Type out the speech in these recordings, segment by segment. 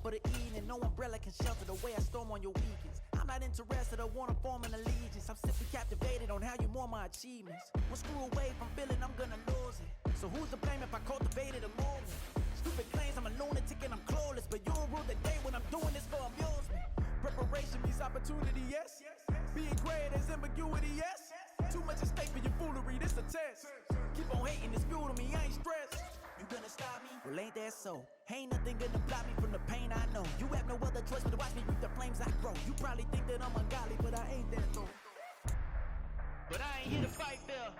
for the evening. No umbrella can shelter the way I storm on your weekends. I'm not interested or wanna form an allegiance. I'm simply captivated on how you more my achievements. One screw away from feeling I'm gonna lose it. So who's to blame if I cultivated a movement? Stupid claims I'm a lunatic and I'm clueless, but you'll rule the day when I'm doing this for amusement. Preparation means opportunity, yes. Being great as ambiguity, yes. Too much at stake for your foolery, this a test. Keep on hating, it's fuel to me, I ain't stressed. You gonna stop me? Well, ain't that so? Ain't nothing gonna block me from the pain I know. You have no other choice but to watch me reap the flames I grow. You probably think that I'm ungodly, but I ain't that though. But I ain't here to fight fair.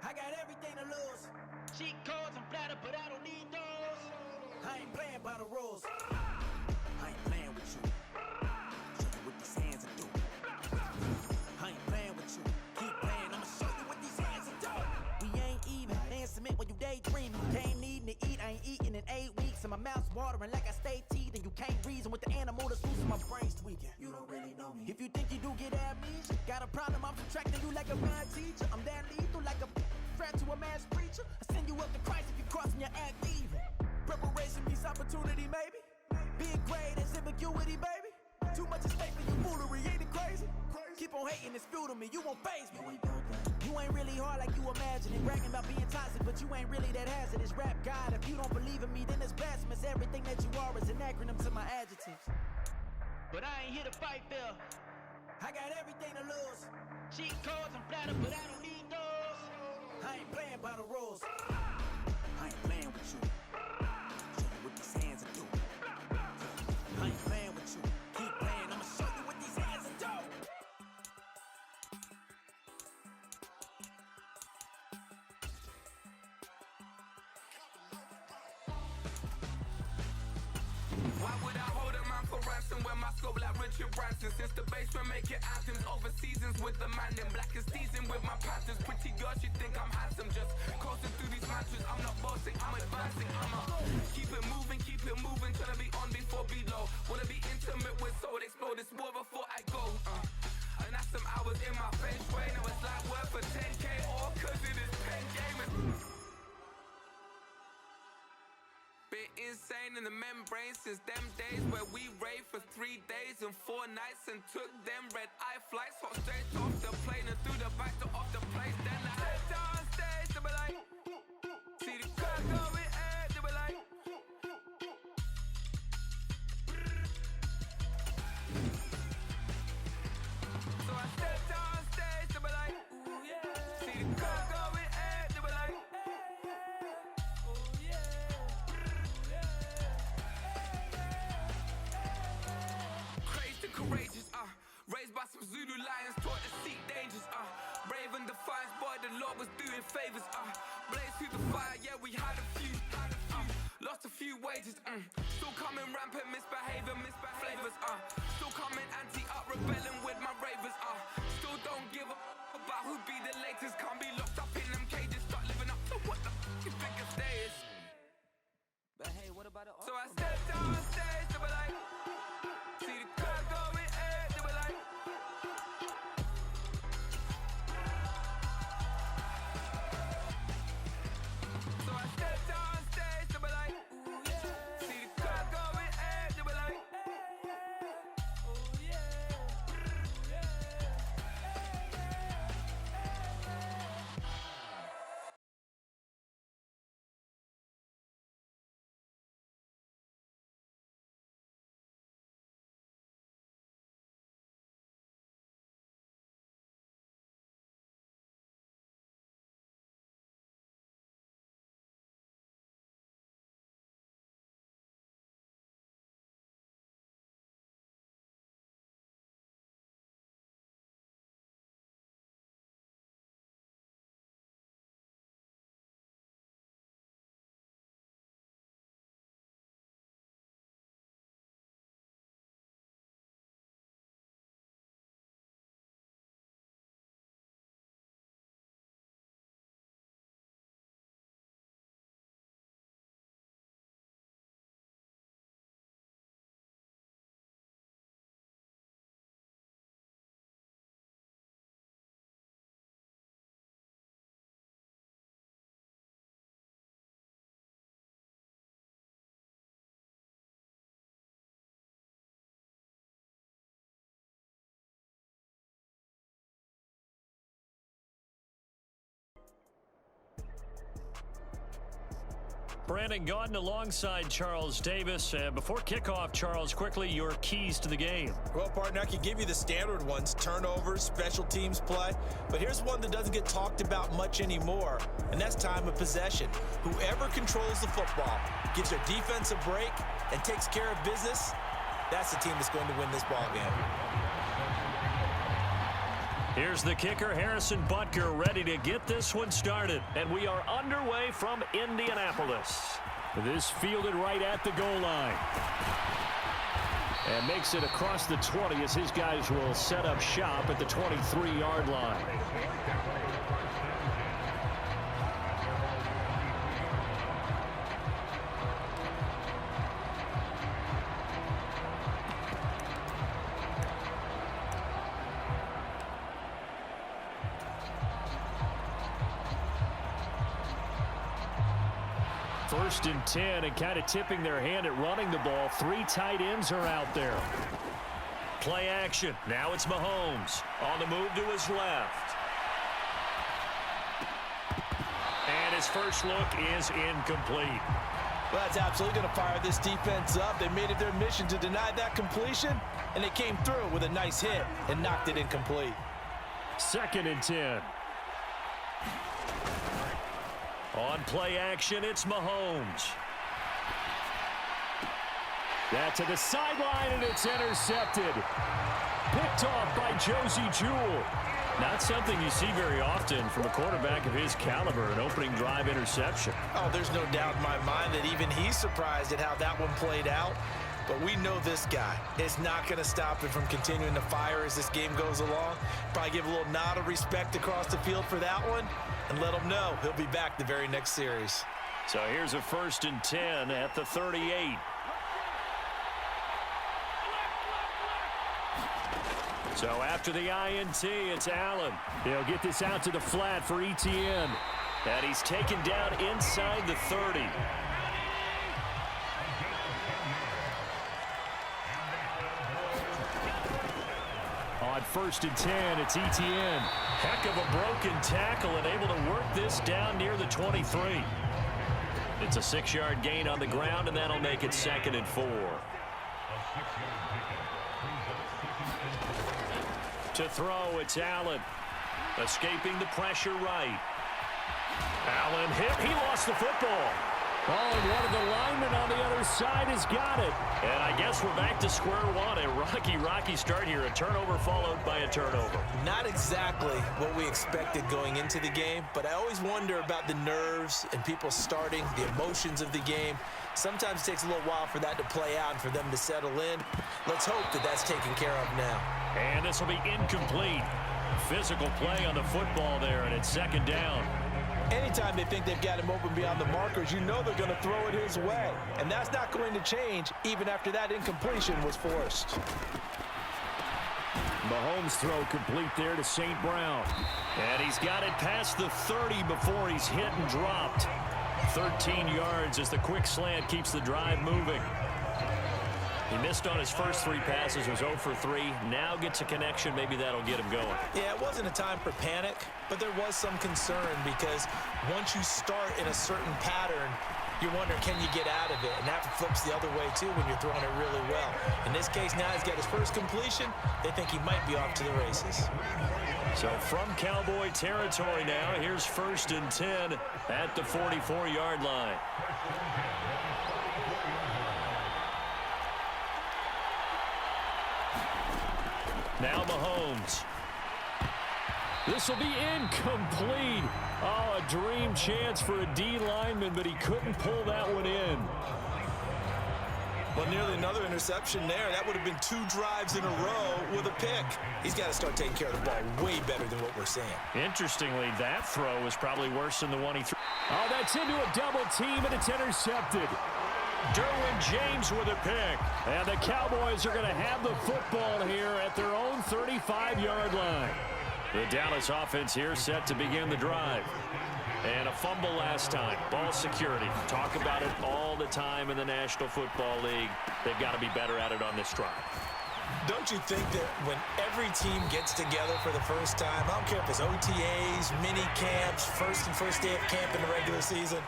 I got everything to lose. Cheat codes and flatter, but I don't need those. I ain't playing by the rules. I ain't playing with you. Show you what these hands will do. I ain't playing with you. Keep playing, I'ma show you what these hands will do. We ain't even. They ain't submit when you daydreaming. You ain't needing to eat. I ain't eating in 8 weeks. And my mouth's watering like I stay teeth. And you can't reason with the animal that's losing my brain's tweaking. You don't really know me. If you think you do get amnesia, got a problem, I'm subtracting you like a bad teacher. I'm that lethal like a threat to a mass preacher. I send you up to Christ if you crossing your act evil. Preparation means opportunity, maybe. Being great is ambiguity, baby. Too much at stake for your foolery, ain't it crazy? Keep on hating, it's fuel to me, you won't faze me. You ain't really hard like you imagine it. Bragging about being toxic, but you ain't really that hazardous. Rap God, if you don't believe in me, then it's blasphemous. Everything that you are is an acronym to my adjectives. But I ain't here to fight fair. I got everything to lose. Cheat codes and flatter, but I don't need those. I ain't playing by the rules. I ain't playing with you. Show you what these hands will do. I ain't playing with you. Keep playing, I'ma show you what these hands will do. Why would I hold a man for ransom when my scope like Richard Branson? Since the basement making anthems over seasons with the man, then black is teasing with my panthers. Pretty girls, you think I'm handsome, just coasting through these mantras. I'm not bossing, I'm advancing, I'ma keep it moving, tryna be on before below. Wanna be intimate with soul, explode this war before I go. And that's some hours in my feng shui. Now it's like worth for 10K, all cause it is pen gaming. Been insane in the membrane since them days where we raved for 3 days and 4 nights and took them red eye flights, hot straight off the plane and through the back door of the place. Then I head down stage, they be like, see the crowd going ahead, they be like, so I step down stage, they be like, ooh yeah, see the crowd going ahead, they be like, oh yeah. Courageous, raised by some Zulu lions, taught to seek dangers, brave and defiant, boy, the Lord was doing favors, blaze through the fire, yeah, we had a few, lost a few wages, still coming rampant, misbehaving, flavors, still coming anti-up, rebelling with my ravers, still don't give up about who be the latest, can't be locked up in them cages, start living up to what the you think a day is. But hey, what about the so I stepped on stage, they were like, see the crowd going ahead, they were like, so I stepped on stage, they were like, ooh yeah, see the crowd going ahead, they were like, oh yeah, yeah, Brandon Gaudin alongside Charles Davis. Before kickoff, Charles, quickly, your keys to the game. Well, partner, I can give you the standard ones, turnovers, special teams play. But here's one that doesn't get talked about much anymore, and that's time of possession. Whoever controls the football, gives their defense a break, and takes care of business, that's the team that's going to win this ball game. Here's the kicker, Harrison Butker, ready to get this one started. And we are underway from Indianapolis. This fielded right at the goal line. And makes it across the 20 as his guys will set up shop at the 23-yard line. First and 10, and kind of tipping their hand at running the ball. 3 tight ends are out there. Play action. Now it's Mahomes on the move to his left. And his first look is incomplete. Well, that's absolutely going to fire this defense up. They made it their mission to deny that completion, and they came through with a nice hit and knocked it incomplete. Second and 10. On play action, it's Mahomes. That to the sideline, and it's intercepted. Picked off by Josie Jewell. Not something you see very often from a quarterback of his caliber, an opening drive interception. Oh, there's no doubt in my mind that even he's surprised at how that one played out. But we know this guy. It's not going to stop him from continuing to fire as this game goes along. Probably give a little nod of respect across the field for that one and let him know he'll be back the very next series. So here's a first and 10 at the 38. So after the INT, it's Allen. He'll get this out to the flat for ETN. And he's taken down inside the 30. On first and 10, it's ETN. Heck of a broken tackle and able to work this down near the 23. It's a 6-yard gain on the ground, and that'll make it 2nd and 4. To throw, it's Allen. Escaping the pressure right. Allen hit. He lost the football. Oh, and one of the linemen on the other side has got it. And I guess we're back to square one. A rocky start here. A turnover followed by a turnover. Not exactly what we expected going into the game, but I always wonder about the nerves and people starting, the emotions of the game. Sometimes it takes a little while for that to play out and for them to settle in. Let's hope that that's taken care of now. And this will be incomplete. Physical play on the football there, and it's 2nd down. Anytime they think they've got him open beyond the markers, you know they're going to throw it his way. And that's not going to change even after that incompletion was forced. Mahomes throw complete there to St. Brown. And he's got it past the 30 before he's hit and dropped. 13 yards as the quick slant keeps the drive moving. He missed on his first 3 passes, was 0 for 3. Now gets a connection. Maybe that'll get him going. Yeah, it wasn't a time for panic, but there was some concern because once you start in a certain pattern, you're wondering, can you get out of it? And that flips the other way, too, when you're throwing it really well. In this case, now he's got his first completion. They think he might be off to the races. So from Cowboy territory now, here's 1st and 10 at the 44-yard line. Now Mahomes. This will be incomplete. Oh, a dream chance for a D lineman, but he couldn't pull that one in. Well, nearly another interception there. That would have been 2 drives in a row with a pick. He's got to start taking care of the ball way better than what we're seeing. Interestingly, that throw was probably worse than the one he threw. Oh, that's into a double team, and it's intercepted. Derwin James with a pick. And the Cowboys are going to have the football here at their own 35-yard line. The Dallas offense here set to begin the drive. And a fumble last time. Ball security. Talk about it all the time in the National Football League. They've got to be better at it on this drive. Don't you think that when every team gets together for the first time, I don't care if it's OTAs, mini camps, first day of camp in the regular season,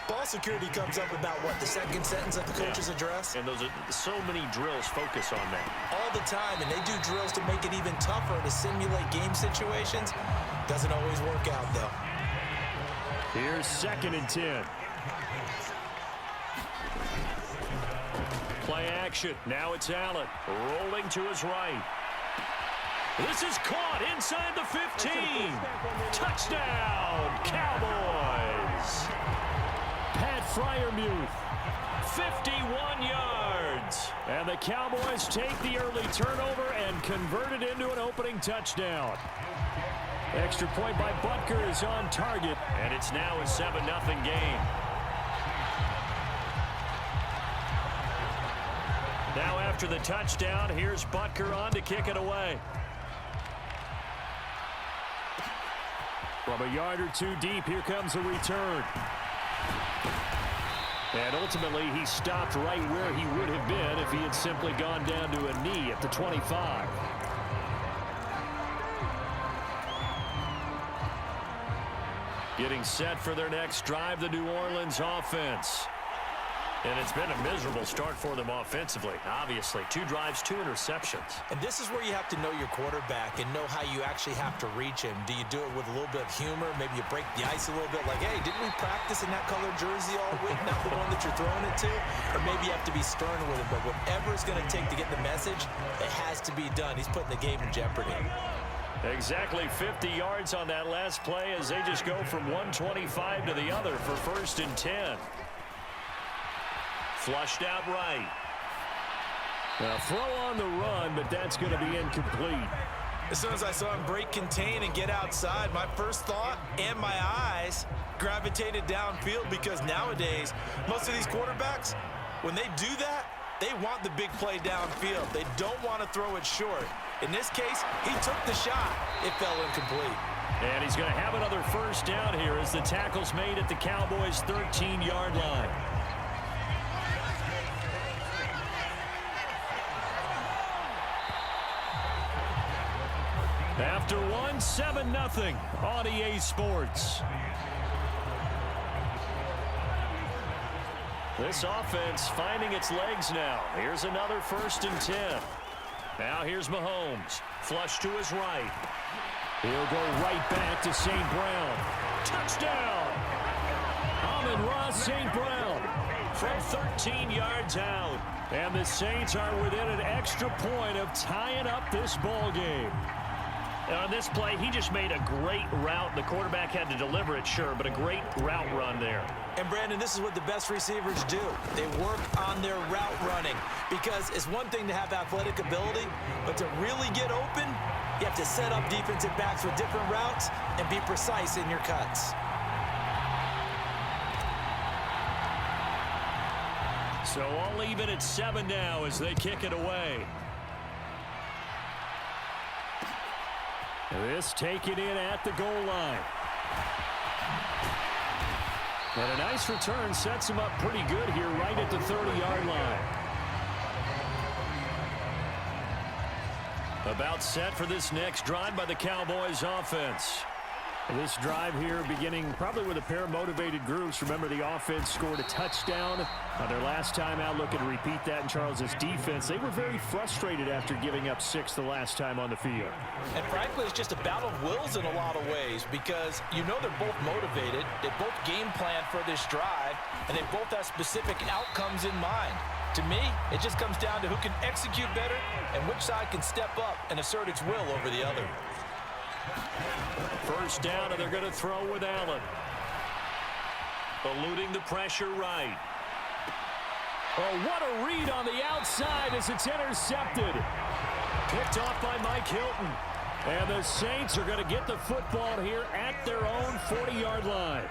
ball security comes up about, what, the second sentence of the coach's address? And those are so many drills focus on that. All the time, and they do drills to make it even tougher to simulate game situations. Doesn't always work out, though. Here's 2nd and 10. Play action. Now it's Allen rolling to his right. This is caught inside the 15. Touchdown, Cowboys. Pat Freiermuth, 51 yards. And the Cowboys take the early turnover and convert it into an opening touchdown. Extra point by Butker is on target, and it's now a 7-0 game. Now after the touchdown, here's Butker on to kick it away. From a yard or two deep, here comes a return. And ultimately, he stopped right where he would have been if he had simply gone down to a knee at the 25. Getting set for their next drive, the New Orleans offense. And it's been a miserable start for them offensively. Obviously, 2 drives, 2 interceptions. And this is where you have to know your quarterback and know how you actually have to reach him. Do you do it with a little bit of humor? Maybe you break the ice a little bit like, hey, didn't we practice in that color jersey all week, not the one that you're throwing it to? Or maybe you have to be stern with him. But whatever it's going to take to get the message, it has to be done. He's putting the game in jeopardy. Exactly 50 yards on that last play as they just go from 125 to the other for 1st and 10. Flushed out right. Now throw on the run, but that's going to be incomplete. As soon as I saw him break contain and get outside, my first thought and my eyes gravitated downfield, because nowadays, most of these quarterbacks, when they do that, they want the big play downfield. They don't want to throw it short. In this case, he took the shot. It fell incomplete. And he's going to have another 1st down here as the tackle's made at the Cowboys' 13-yard line. After 7-0 on EA Sports. This offense finding its legs now. Here's another 1st and 10. Now here's Mahomes. Flush to his right. He'll go right back to St. Brown. Touchdown! Amon-Ra St. Brown from 13 yards out. And the Saints are within an extra point of tying up this ball game. On this play, he just made a great route. The quarterback had to deliver it, sure, but a great route run there. And, Brandon, this is what the best receivers do. They work on their route running, because it's one thing to have athletic ability, but to really get open, you have to set up defensive backs with different routes and be precise in your cuts. So all even at 7 now as they kick it away. This taken in at the goal line. And a nice return sets him up pretty good here right at the 30-yard line. About set for this next drive by the Cowboys offense. This drive here beginning probably with a pair of motivated groups. Remember, the offense scored a touchdown on their last time out. Looking to repeat that in Charles's defense. They were very frustrated after giving up 6 the last time on the field. And frankly, it's just a battle of wills in a lot of ways, because you know they're both motivated. They both game plan for this drive, and they both have specific outcomes in mind. To me, it just comes down to who can execute better and which side can step up and assert its will over the other. 1st down, and they're going to throw with Allen. Eluding the pressure right. Oh, what a read on the outside as it's intercepted. Picked off by Mike Hilton. And the Saints are going to get the football here at their own 40-yard line.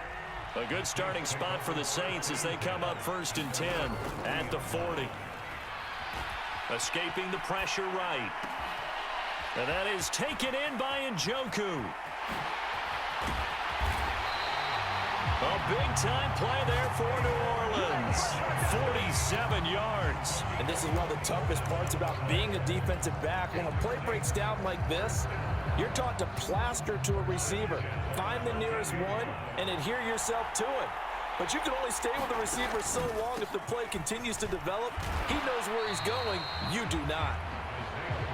A good starting spot for the Saints as they come up 1st and 10 at the 40. Escaping the pressure right. And that is taken in by Njoku. A big-time play there for New Orleans. 47 yards. And this is one of the toughest parts about being a defensive back. When a play breaks down like this, you're taught to plaster to a receiver. Find the nearest one and adhere yourself to it. But you can only stay with the receiver so long if the play continues to develop. He knows where he's going. You do not.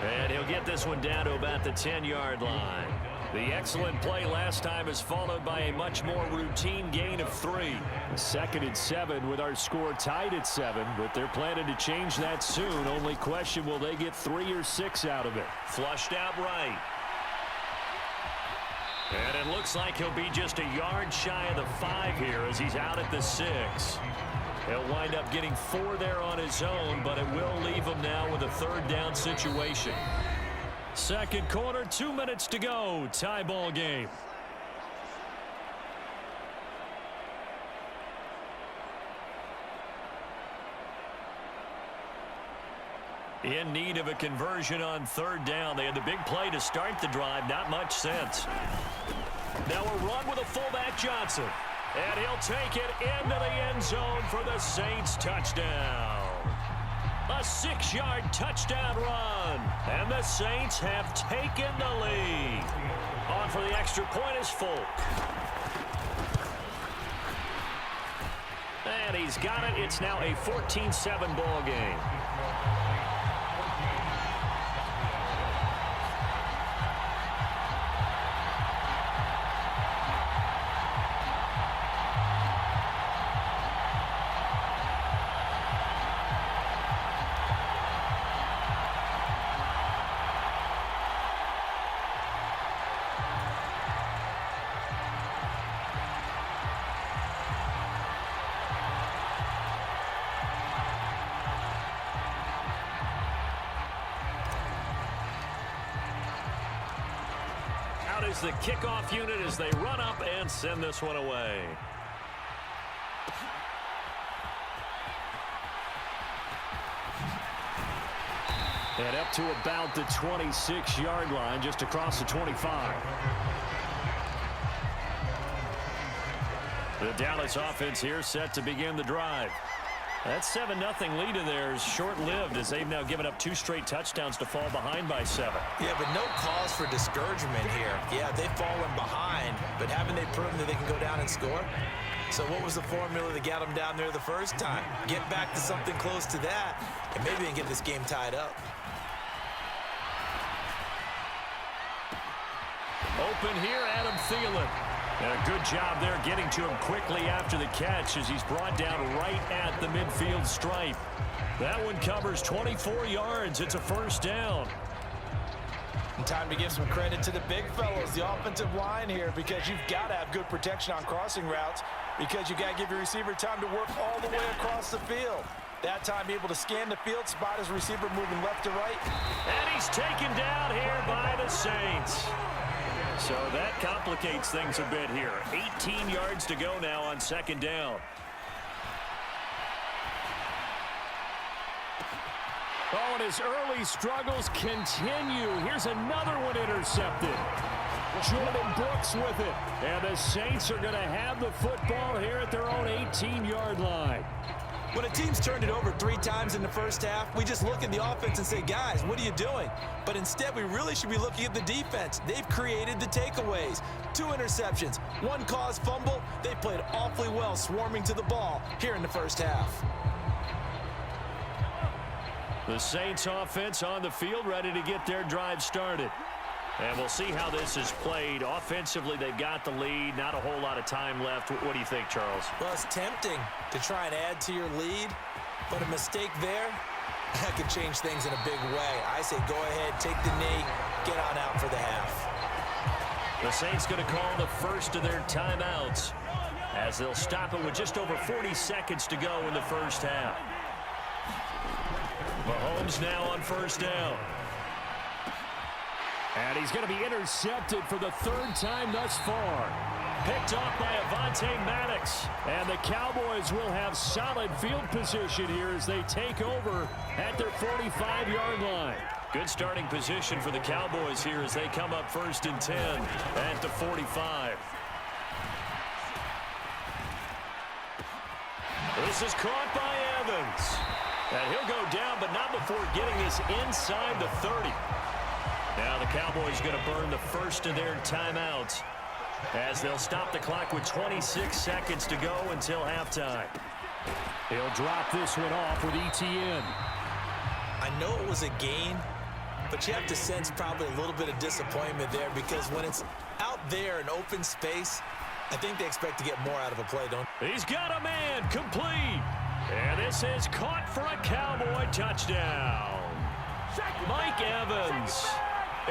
And he'll get this one down to about the 10-yard line. The excellent play last time is followed by a much more routine gain of 3. 2nd and 7 with our score tied at 7, but they're planning to change that soon. Only question, will they get 3 or 6 out of it? Flushed out right. And it looks like he'll be just a yard shy of the 5 here as he's out at the 6. He'll wind up getting 4 there on his own, but it will leave him now with a 3rd down situation. Second quarter, 2 minutes to go. Tie ball game. In need of a conversion on 3rd down. They had the big play to start the drive. Not much sense. Now a run with a fullback Johnson. And he'll take it into the end zone for the Saints touchdown. A 6-yard touchdown run. And the Saints have taken the lead. On for the extra point is Folk. And he's got it. It's now a 14-7 ball game. Is the kickoff unit as they run up and send this one away. And up to about the 26-yard line, just across the 25. The Dallas offense here set to begin the drive. That 7-0 lead of theirs short-lived as they've now given up 2 straight touchdowns to fall behind by 7. Yeah, but no cause for discouragement here. Yeah, they've fallen behind, but haven't they proven that they can go down and score? So what was the formula that got them down there the first time? Get back to something close to that, and maybe they can get this game tied up. Open here, Adam Thielen. And a good job there getting to him quickly after the catch as he's brought down right at the midfield stripe. That one covers 24 yards. It's a 1st down. And time to give some credit to the big fellows, the offensive line here, because you've got to have good protection on crossing routes because you got to give your receiver time to work all the way across the field. That time able to scan the field, spot his receiver moving left to right. And he's taken down here by the Saints. So that complicates things a bit here. 18 yards to go now on 2nd down. Oh, and his early struggles continue. Here's another one intercepted. Jordan Brooks with it. And the Saints are going to have the football here at their own 18-yard line. When a team's turned it over 3 times in the first half, we just look at the offense and say, guys, what are you doing? But instead, we really should be looking at the defense. They've created the takeaways. 2 interceptions, 1 caused fumble. They played awfully well swarming to the ball here in the first half. The Saints offense on the field ready to get their drive started. And we'll see how this is played. Offensively, they've got the lead. Not a whole lot of time left. What do you think, Charles? Well, it's tempting to try and add to your lead, but a mistake there, that could change things in a big way. I say go ahead, take the knee, get on out for the half. The Saints going to call the first of their timeouts as they'll stop it with just over 40 seconds to go in the first half. Mahomes now on 1st down. And he's going to be intercepted for the 3rd time thus far. Picked off by Avonte Maddox. And the Cowboys will have solid field position here as they take over at their 45-yard line. Good starting position for the Cowboys here as they come up 1st and 10 at the 45. This is caught by Evans. And he'll go down, but not before getting this inside the 30. Now the Cowboys going to burn the first of their timeouts as they'll stop the clock with 26 seconds to go until halftime. He'll drop this one off with ETN. I know it was a gain, but you have to sense probably a little bit of disappointment there because when it's out there in open space, I think they expect to get more out of a play, don't they? He's got a man complete. And this is caught for a Cowboy touchdown. Mike Evans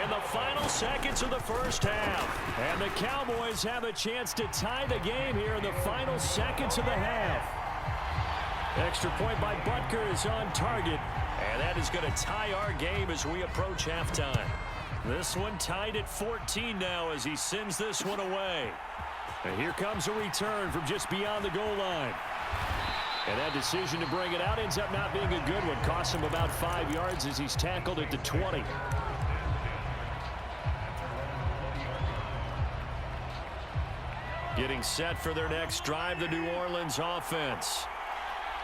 in the final seconds of the first half. And the Cowboys have a chance to tie the game here in the final seconds of the half. Extra point by Butker is on target. And that is going to tie our game as we approach halftime. This one tied at 14 now as he sends this one away. And here comes a return from just beyond the goal line. And that decision to bring it out ends up not being a good one. Costs him about 5 yards as he's tackled at the 20. Getting set for their next drive, the New Orleans offense.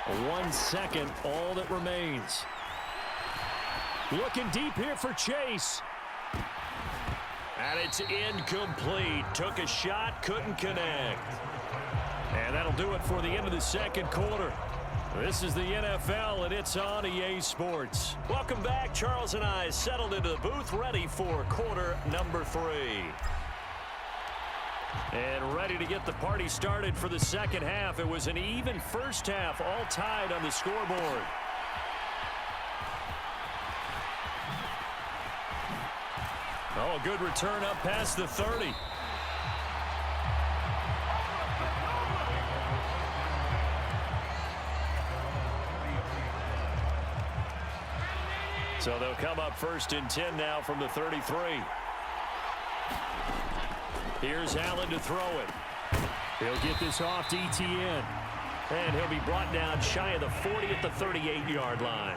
1 second, all that remains. Looking deep here for Chase. And it's incomplete. Took a shot, couldn't connect. And that'll do it for the end of the second quarter. This is the NFL, and it's on EA Sports. Welcome back. Charles and I settled into the booth, ready for quarter number 3. And ready to get the party started for the second half. It was an even first half, all tied on the scoreboard. Oh, good return up past the 30. So they'll come up 1st and 10 now from the 33. Here's Allen to throw it. He'll get this off to ETN. And he'll be brought down shy of the 40 at the 38-yard line.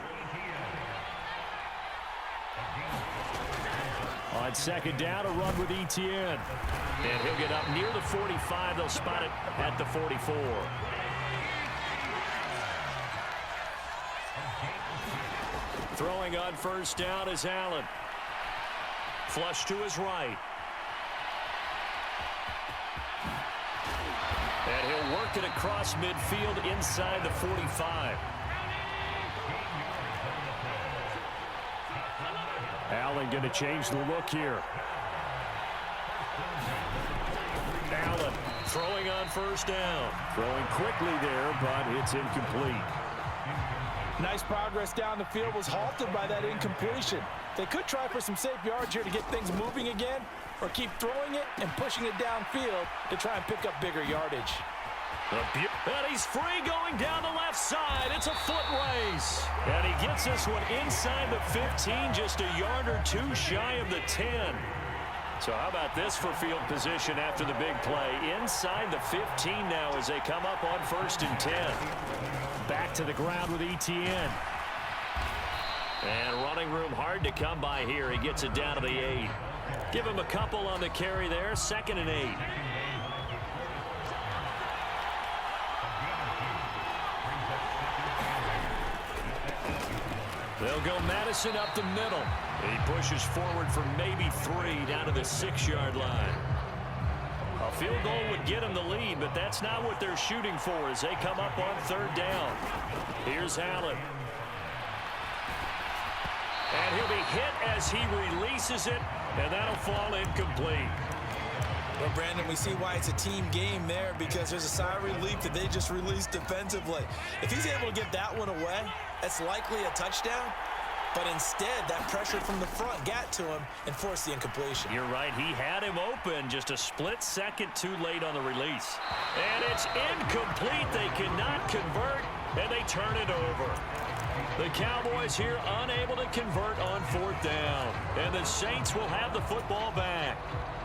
On second down, a run with ETN. And he'll get up near the 45. They'll spot it at the 44. Throwing on first down is Allen. Flush to his right. And he'll work it across midfield inside the 45. Allen going to change the look here. Allen throwing on first down. Throwing quickly there, but it's incomplete. Nice progress down the field was halted by that incompletion. They could try for some safe yards here to get things moving again, or keep throwing it and pushing it downfield to try and pick up bigger yardage. And he's free going down the left side. It's a foot race. And he gets this one inside the 15, just a yard or two shy of the 10. So how about this for field position after the big play? Inside the 15 now as they come up on 1st and 10. Back to the ground with ETN. And running room hard to come by here. He gets it down to the 8. Give him a couple on the carry there. 2nd and 8. They'll go Madison up the middle. He pushes forward for maybe 3 down to the 6-yard line. A field goal would get him the lead, but that's not what they're shooting for as they come up on 3rd down. Here's Allen. And he'll be hit as he releases it, and that'll fall incomplete. Well, Brandon, we see why it's a team game there because there's a sigh of relief that they just released defensively. If he's able to get that one away, that's likely a touchdown. But instead, that pressure from the front got to him and forced the incompletion. You're right. He had him open just a split second too late on the release. And it's incomplete. They cannot convert, and they turn it over. The Cowboys here unable to convert on 4th down. And the Saints will have the football back.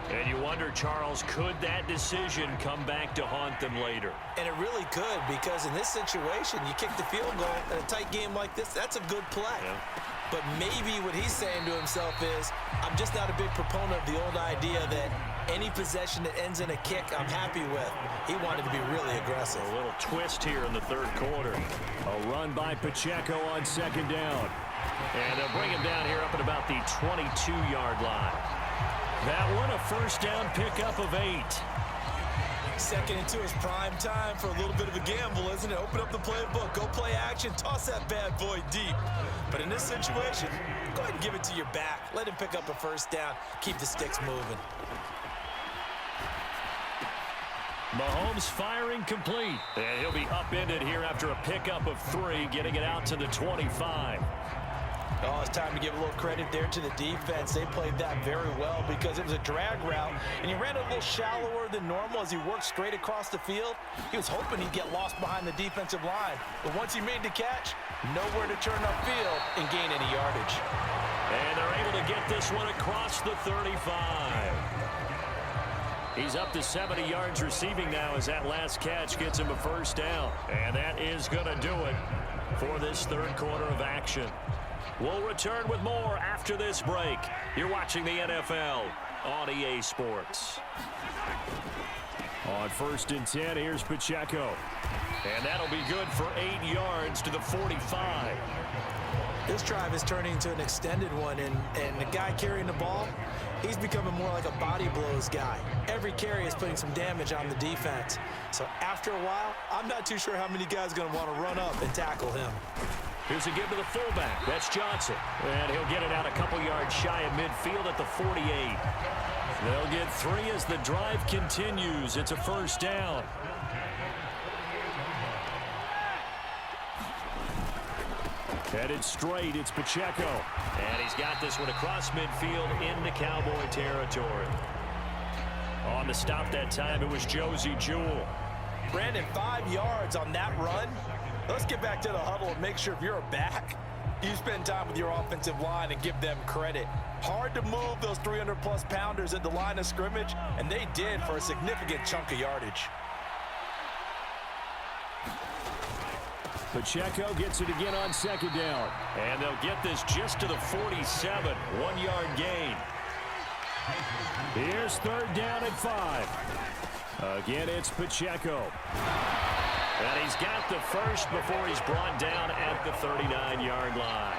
And you wonder, Charles, could that decision come back to haunt them later? And it really could, because in this situation, you kick the field goal in a tight game like this, that's a good play. Yeah. But maybe what he's saying to himself is, I'm just not a big proponent of the old idea that Any possession that ends in a kick, I'm happy with. He wanted to be really aggressive. A little twist here in the third quarter. A run by Pacheco on second down. And they'll bring him down here up at about the 22-yard line. That one, a first down pickup of 8. Second and 2 is prime time for a little bit of a gamble, isn't it? Open up the playbook, go play action, toss that bad boy deep. But in this situation, go ahead and give it to your back. Let him pick up a first down. Keep the sticks moving. Mahomes firing complete. And he'll be upended here after a pickup of 3, getting it out to the 25. Oh, it's time to give a little credit there to the defense. They played that very well because it was a drag route, and he ran a little shallower than normal as he worked straight across the field. He was hoping he'd get lost behind the defensive line, but once he made the catch, nowhere to turn upfield and gain any yardage. And they're able to get this one across the 35. He's up to 70 yards receiving now as that last catch gets him a first down. And that is going to do it for this third quarter of action. We'll return with more after this break. You're watching the NFL on EA Sports. On 1st and 10, here's Pacheco. And that'll be good for 8 yards to the 45. This drive is turning into an extended one, and the guy carrying the ball, he's becoming more like a body blows guy. Every carry is putting some damage on the defense. So after a while, I'm not too sure how many guys are going to want to run up and tackle him. Here's a give to the fullback. That's Johnson. And he'll get it out a couple yards shy of midfield at the 48. They'll get 3 as the drive continues. It's a first down. Headed straight, it's Pacheco. And he's got this one across midfield into Cowboy territory. On the stop that time, it was Josie Jewell. Brandon, 5 yards on that run. Let's get back to the huddle and make sure if you're a back, you spend time with your offensive line and give them credit. Hard to move those 300-plus pounders at the line of scrimmage, and they did for a significant chunk of yardage. Pacheco gets it again on second down. And they'll get this just to the 47. 1-yard gain. Here's third down at 5. Again, it's Pacheco. And he's got the first before he's brought down at the 39-yard line.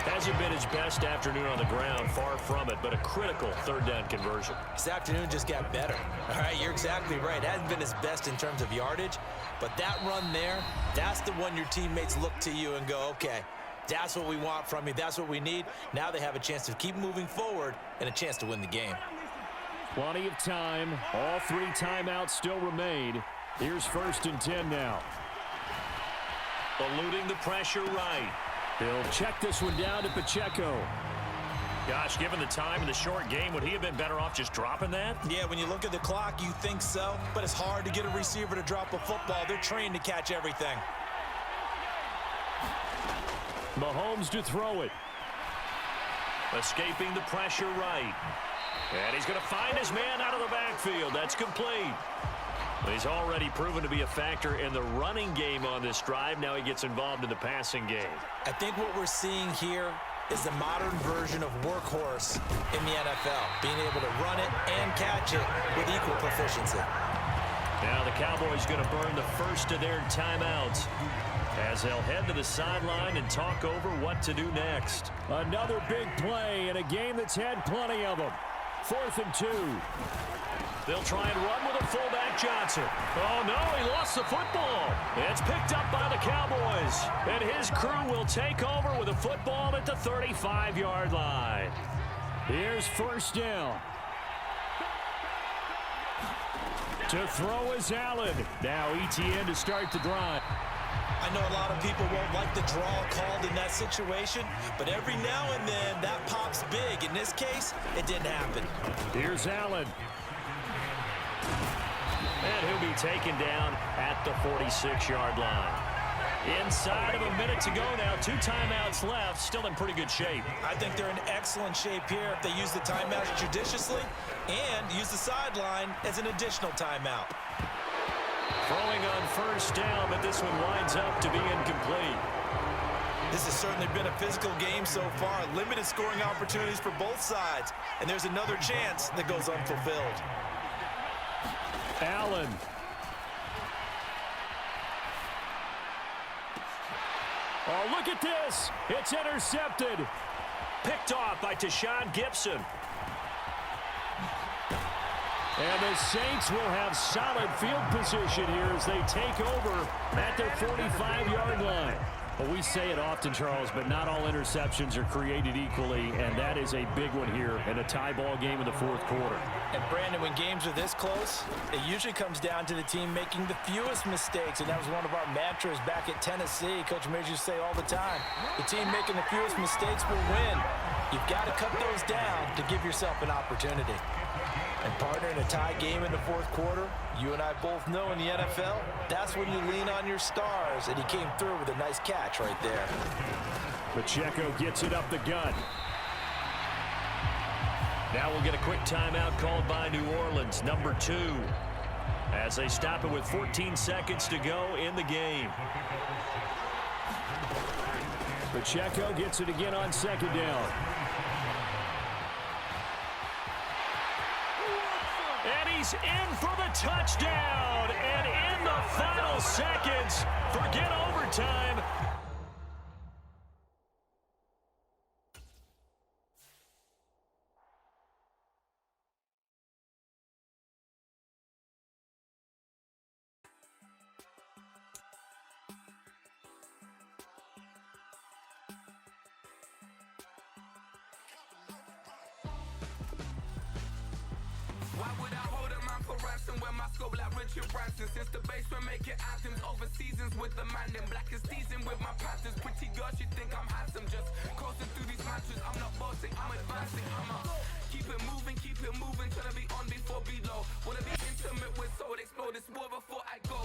Hasn't been his best afternoon on the ground, far from it, but a critical third down conversion. This afternoon just got better. All right, you're exactly right. It hasn't been his best in terms of yardage, but that run there, that's the one your teammates look to you and go, okay, that's what we want from you. That's what we need. Now they have a chance to keep moving forward and a chance to win the game. Plenty of time. All 3 timeouts still remain. Here's 1st and 10 now. Eluding the pressure right. He'll check this one down to Pacheco. Gosh, given the time in the short game, would he have been better off just dropping that? Yeah, when you look at the clock, you think so, but it's hard to get a receiver to drop a football. They're trained to catch everything. Mahomes to throw it. Escaping the pressure right. And he's going to find his man out of the backfield. That's complete. He's already proven to be a factor in the running game on this drive. Now he gets involved in the passing game. I think what we're seeing here is the modern version of workhorse in the NFL, being able to run it and catch it with equal proficiency. Now the Cowboys going to burn the first of their timeouts as they'll head to the sideline and talk over what to do next. Another big play in a game that's had plenty of them. 4th and 2. They'll try and run with a fullback, Johnson. Oh, no, he lost the football. It's picked up by the Cowboys. And his crew will take over with a football at the 35-yard line. Here's first down. To throw is Allen. Now ETN to start the drive. I know a lot of people won't like the draw called in that situation, but every now and then that pops big. In this case, it didn't happen. Here's Allen. And he'll be taken down at the 46-yard line. Inside of a minute to go now. 2 timeouts left. Still in pretty good shape. I think they're in excellent shape here if they use the timeouts judiciously and use the sideline as an additional timeout. Throwing on first down, but this one winds up to be incomplete. This has certainly been a physical game so far. Limited scoring opportunities for both sides. And there's another chance that goes unfulfilled. Allen. Oh, look at this. It's intercepted. Picked off by Tashawn Gibson. And the Saints will have solid field position here as they take over at their 45-yard line. Well, we say it often, Charles, but not all interceptions are created equally, and that is a big one here in a tie ball game in the fourth quarter. And, Brandon, when games are this close, it usually comes down to the team making the fewest mistakes, and that was one of our mantras back at Tennessee. Coach Major used to say all the time, the team making the fewest mistakes will win. You've got to cut those down to give yourself an opportunity. And, partner, in a tie game in the fourth quarter, you and I both know in the NFL, that's when you lean on your stars, and he came through with a nice catch right there. Pacheco gets it up the gut. Now we'll get a quick timeout called by New Orleans, number 2, as they stop it with 14 seconds to go in the game. Pacheco gets it again on second down. And he's in for the touchdown. And in the final seconds, forget overtime. Why would I hold a man for ransom when my scope like Richard Branson? Since the basement making items over seasons with the Madden. Black is teasing with my patterns. Pretty girl, she think I'm handsome. Just coasting through these matches. I'm not bossing, I'm advancing. I'ma keep it moving, trying to be on before below. Wanna be intimate with soul, explode this war before I go.